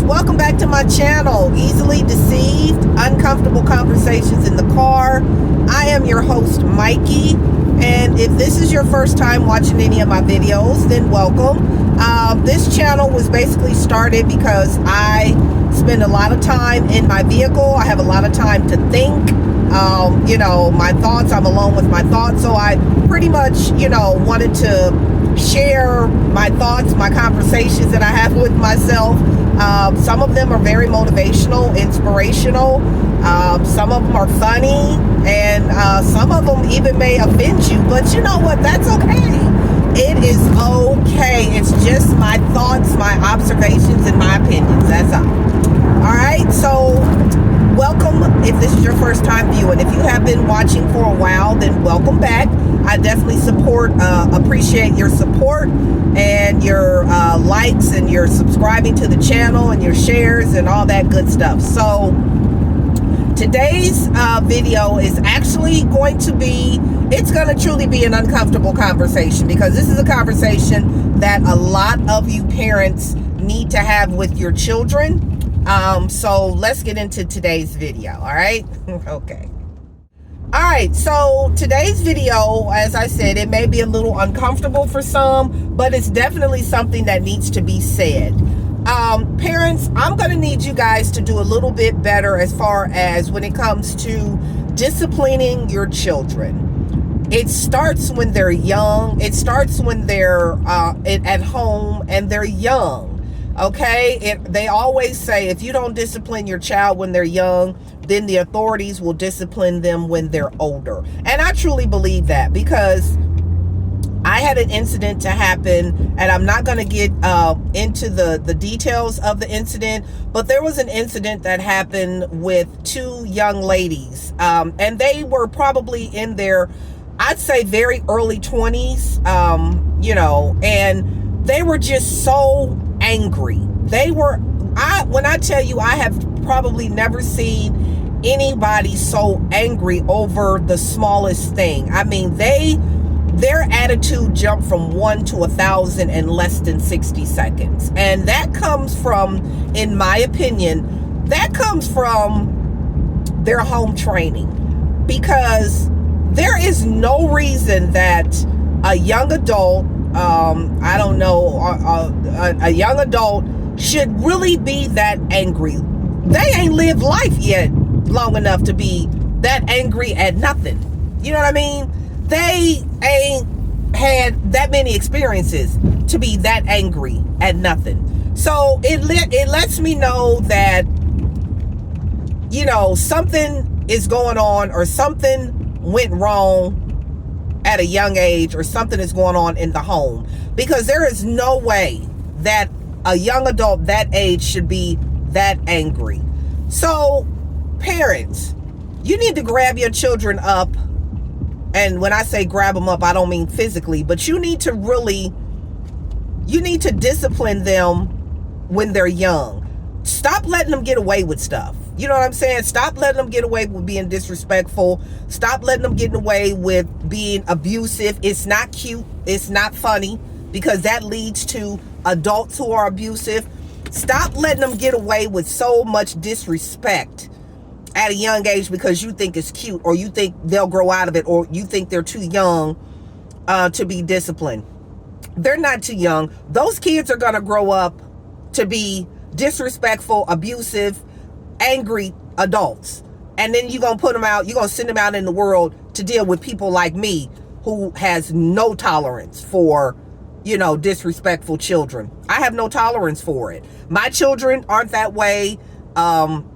welcome back to my channel, Easily Deceived, Uncomfortable Conversations in the Car. I am your host, Mikey, and if this is your first time watching any of my videos, then welcome. This channel was basically started because I spend a lot of time in my vehicle. I have a lot of time to think, my thoughts. I'm alone with my thoughts, so I pretty much, wanted to share my thoughts, my conversations that I have with myself. Some of them are very motivational, inspirational. Some of them are funny, and some of them even may offend you, but you know what? That's okay. It is okay. It's just my thoughts, my observations, and my opinions. That's all. All right, so welcome if this is your first time viewing. If you have been watching for a while, then welcome back. I definitely appreciate your support and your likes and your subscribing to the channel and your shares and all that good stuff. So today's video is actually going to truly be an uncomfortable conversation, because this is a conversation that a lot of you parents need to have with your children. So let's get into today's video. All right. Okay. All right. So today's video, as I said, it may be a little uncomfortable for some, but it's definitely something that needs to be said. Parents, I'm going to need you guys to do a little bit better as far as when it comes to disciplining your children. It starts when they're young. It starts when they're at home and they're young. Okay, they always say if you don't discipline your child when they're young, then the authorities will discipline them when they're older. And I truly believe that, because I had an incident to happen, and I'm not going to get into the details of the incident, but there was an incident that happened with two young ladies, and they were probably in their, I'd say, very early 20s, and they were just so angry. When I tell you, I have probably never seen anybody so angry over the smallest thing. I mean, their attitude jumped from 1 to 1,000 in less than 60 seconds. And that comes from, in my opinion, that comes from their home training. Because there is no reason that a young adult, a young adult should really be that angry. They ain't lived life yet long enough to be that angry at nothing. You know what I mean? They ain't had that many experiences to be that angry at nothing. So it lets me know that, something is going on, or something went wrong at a young age, or something is going on in the home, because there is no way that a young adult that age should be that angry. So parents, you need to grab your children up. And when I say grab them up, I don't mean physically, but you need to discipline them when they're young. Stop letting them get away with stuff. You know what I'm saying? Stop letting them get away with being disrespectful. Stop letting them get away with being abusive. It's not cute. It's not funny, because that leads to adults who are abusive. Stop letting them get away with so much disrespect at a young age because you think it's cute, or you think they'll grow out of it, or you think they're too young to be disciplined. They're not too young. Those kids are going to grow up to be disrespectful, abusive, angry adults. And then you're going to put them out, you're going to send them out in the world to deal with people like me, who has no tolerance for, disrespectful children. I have no tolerance for it. My children aren't that way.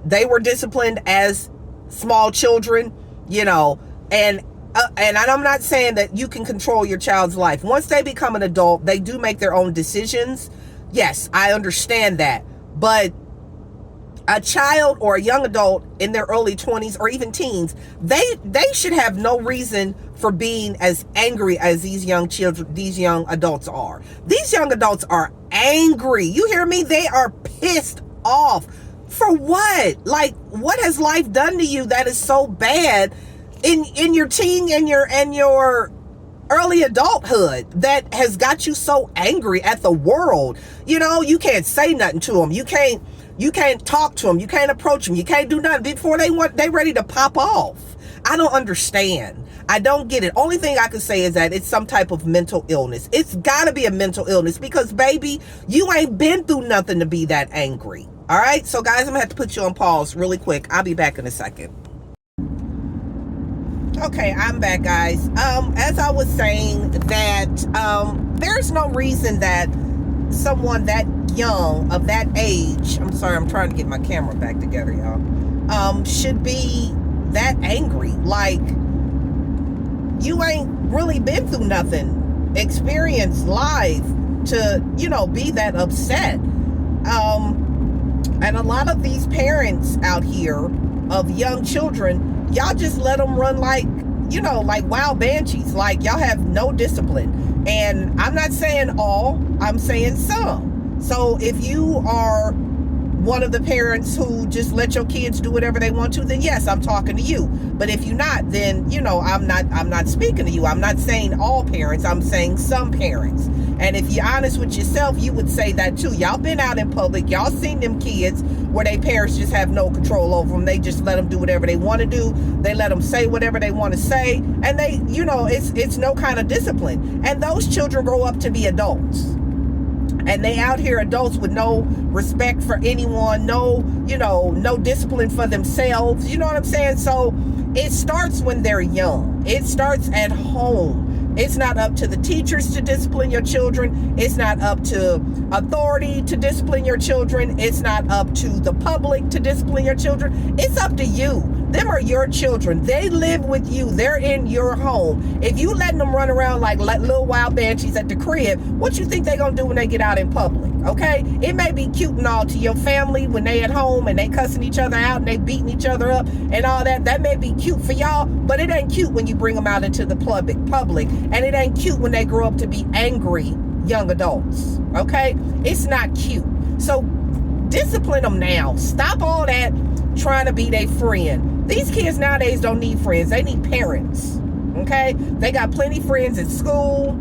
They were disciplined as small children, and I'm not saying that you can control your child's life. Once they become an adult, they do make their own decisions. Yes, I understand that. But a child or a young adult in their early 20s or even teens, they should have no reason for being as angry as these young adults are. These young adults are angry. You hear me? They are pissed off. For what? Like, what has life done to you that is so bad in your teen and your early adulthood that has got you so angry at the world. You know, you can't say nothing to them. You can't talk to them. You can't approach them. You can't do nothing before they ready to pop off. I don't understand. I don't get it. Only thing I can say is that it's some type of mental illness. It's got to be a mental illness because, baby, you ain't been through nothing to be that angry. All right? So, guys, I'm going to have to put you on pause really quick. I'll be back in a second. Okay, I'm back, guys. As I was saying that there's no reason that someone that young, of that age, I'm sorry, I'm trying to get my camera back together, y'all, should be that angry. Like, you ain't really been through nothing, experienced life to, you know, be that upset. And a lot of these parents out here of young children, y'all just let them run like, you know, like wild banshees. Like, y'all have no discipline. And I'm not saying all, I'm saying some. So if you are one of the parents who just let your kids do whatever they want to, then yes, I'm talking to you. But if you're not, then, you know, I'm not speaking to you. I'm not saying all parents, I'm saying some parents. And if you're honest with yourself, you would say that too. Y'all been out in public, y'all seen them kids where their parents just have no control over them. They just let them do whatever they want to do. They let them say whatever they want to say. And they, you know, it's no kind of discipline. And those children grow up to be adults. And they out here adults with no respect for anyone, no, you know, no discipline for themselves. You know what I'm saying? So it starts when they're young. It starts at home. It's not up to the teachers to discipline your children. It's not up to authority to discipline your children. It's not up to the public to discipline your children. It's up to you. Them are your children. They live with you. They're in your home. If you letting them run around like little wild banshees at the crib, what you think they gonna do when they get out in public? Okay? It may be cute and all to your family when they at home and they cussing each other out and they beating each other up and all that. That may be cute for y'all, but it ain't cute when you bring them out into the public. And it ain't cute when they grow up to be angry young adults. Okay? It's not cute. So discipline them now. Stop all that trying to be their friend. These kids nowadays don't need friends. They need parents. Okay? They got plenty of friends at school.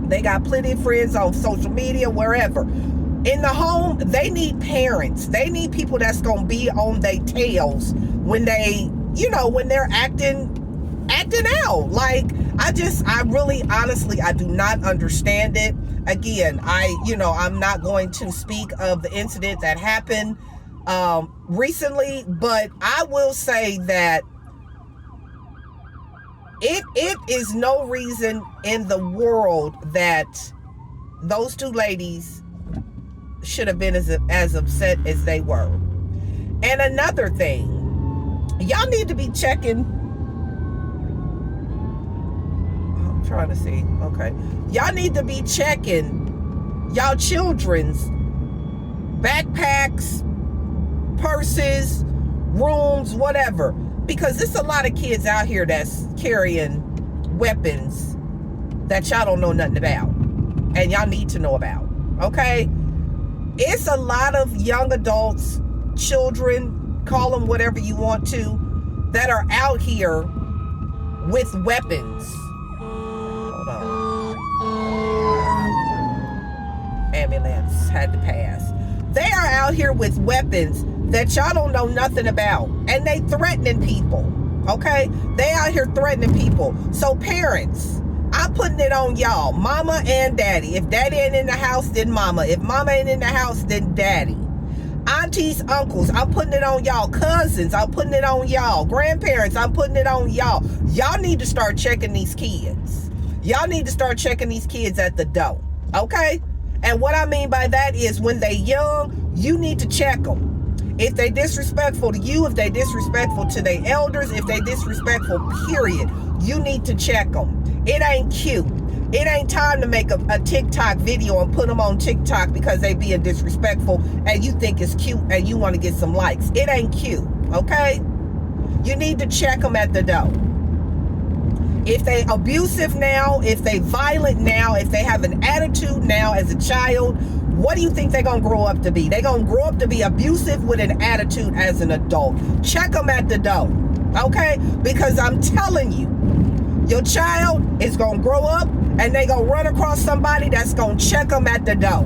They got plenty of friends on social media, wherever. In the home, they need parents. They need people that's going to be on their tails when they, you know, when they're acting out. Like, I really, honestly, I do not understand it. Again, I'm not going to speak of the incident that happened recently, but I will say that it is no reason in the world that those two ladies should have been as upset as they were. And another thing, y'all need to be checking. I'm trying to see. Okay. Y'all need to be checking y'all children's backpacks, purses, rooms, whatever. Because there's a lot of kids out here that's carrying weapons that y'all don't know nothing about. And y'all need to know about. Okay? It's a lot of young adults, children, call them whatever you want to, that are out here with weapons. Hold on. Ambulance had to pass. They are out here with weapons that y'all don't know nothing about. And they threatening people. Okay? They out here threatening people. So parents, I'm putting it on y'all. Mama and daddy. If daddy ain't in the house, then mama. If mama ain't in the house, then daddy. Aunties, uncles, I'm putting it on y'all. Cousins, I'm putting it on y'all. Grandparents, I'm putting it on y'all. Y'all need to start checking these kids. Y'all need to start checking these kids at the door. Okay? And what I mean by that is when they young, you need to check them. If they disrespectful to you, if they disrespectful to their elders, if they disrespectful, period, you need to check them. It ain't cute. It ain't time to make a TikTok video and put them on TikTok because they being disrespectful and you think it's cute and you want to get some likes. It ain't cute, okay? You need to check them at the door. If they abusive now, if they violent now, if they have an attitude now as a child, what do you think they're going to grow up to be? They're going to grow up to be abusive with an attitude as an adult. Check them at the door, okay? Because I'm telling you, Your child is going to grow up and they going to run across somebody that's going to check them at the door.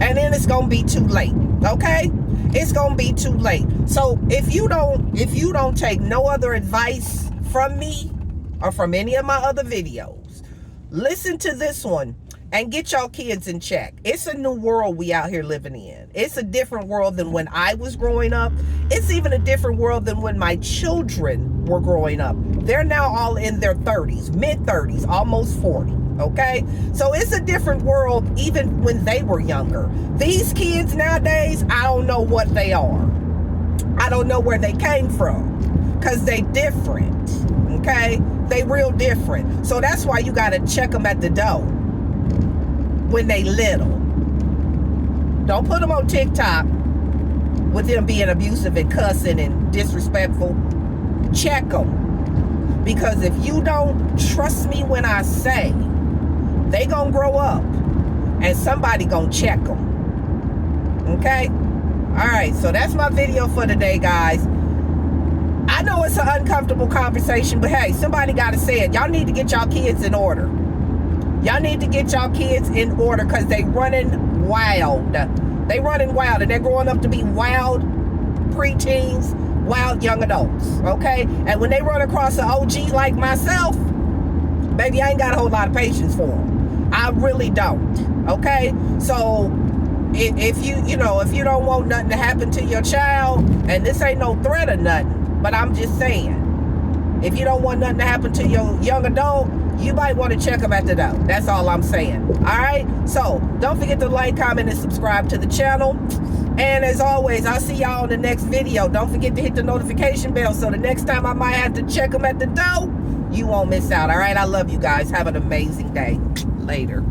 And then it's going to be too late. Okay? It's going to be too late. So if you don't take no other advice from me or from any of my other videos, listen to this one and get y'all kids in check. It's a new world we out here living in. It's a different world than when I was growing up. It's even a different world than when my children were growing up. They're now all in their 30s, mid-30s, almost 40. Okay? So it's a different world even when they were younger. These kids nowadays, I don't know what they are. I don't know where they came from, because they different. Okay? They real different. So that's why you got to check them at the door when they little. Don't put them on TikTok with them being abusive and cussing and disrespectful. Check them. Because if you don't trust me when I say, they gonna grow up and somebody gonna check them. Okay? Alright, so that's my video for today, guys. I know it's an uncomfortable conversation, but hey, somebody gotta say it. Y'all need to get y'all kids in order. Y'all need to get y'all kids in order, because they running wild. They running wild, and they're growing up to be wild preteens, wild young adults, okay? And when they run across an OG like myself, baby, I ain't got a whole lot of patience for them. I really don't, okay? So if you don't want nothing to happen to your child, and this ain't no threat or nothing, but I'm just saying, if you don't want nothing to happen to your young adult, you might want to check them at the door. That's all I'm saying. All right? So don't forget to like, comment, and subscribe to the channel. And as always, I'll see y'all in the next video. Don't forget to hit the notification bell so the next time I might have to check them at the door, you won't miss out. All right? I love you guys. Have an amazing day. Later.